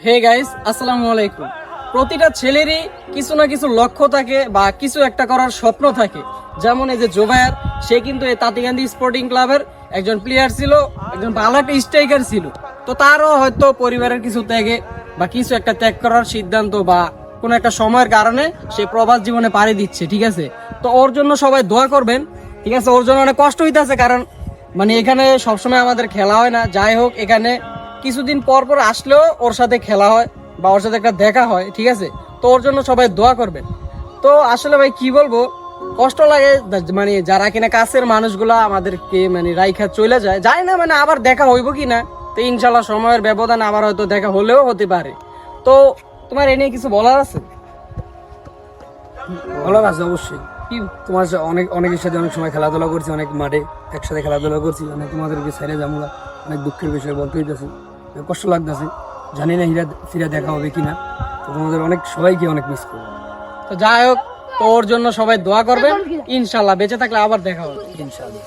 Hey guys, আসসালামু আলাইকুম। প্রতিটা ছেলেরই কিছু না কিছু লক্ষ্য থাকে বা কিছু একটা করার স্বপ্ন থাকে। যেমন এই যে জোবায়ের, সে কিন্তু এই তাঁতিগান্ধী স্পোর্টিং ক্লাবের একজন প্লেয়ার ছিল, একজন ভালো একটা স্ট্রাইকার ছিল। তো তারও হয়তো পরিবারের কিছু ত্যাগে বা কিছু একটা ত্যাগ করার সিদ্ধান্ত বা কোনো একটা সময়ের কারণে সে প্রবাস জীবনে পাড়ি দিচ্ছে, ঠিক আছে? তো ওর জন্য সবাই দোয়া করবেন, ঠিক আছে? ওর জন্য অনেক কষ্ট হইতেছে, কারণ মানে এখানে সবসময় আমাদের খেলা হয় না। যাই হোক, এখানে কিছুদিন পর পর আসলেও ওর সাথে খেলা হয় বা ওর সাথে একটা দেখা হয়, ঠিক আছে? তো ওর জন্য সবাই দোয়া করবেন। তো আসলে ভাই কি বলবো, কষ্ট লাগে মানে যারা কিনা কাছের মানুষগুলা আমাদেরকে মানে রাইখা চলে যায়, যায় না, মানে আবার দেখা হইব কি না। তো ইনশাল্লাহ সময়ের ব্যবধান আবার হয়তো দেখা হলেও হতে পারে। তো তোমার এ নিয়ে কিছু বলার আছে? ভালো আছে অবশ্যই। কি? তোমার অনেক অনেকের সাথে অনেক সময় খেলাধুলা করছি, অনেক মাঠে একসাথে খেলাধুলা করছি, মানে তোমাদেরকে ছেড়ে যাবো না, অনেক দুঃখের বিষয় বলতে হইতেছে, কষ্ট লাগতেছে। জানি না ফিরে দেখা হবে কিনা। তো তোমাদের অনেক সবাইকে অনেক মিস করবো। তো যাই হোক, তো ওর জন্য সবাই দোয়া করবেন, ইনশাল্লাহ বেঁচে থাকলে আবার দেখা হবে। ইনশাআল্লাহ।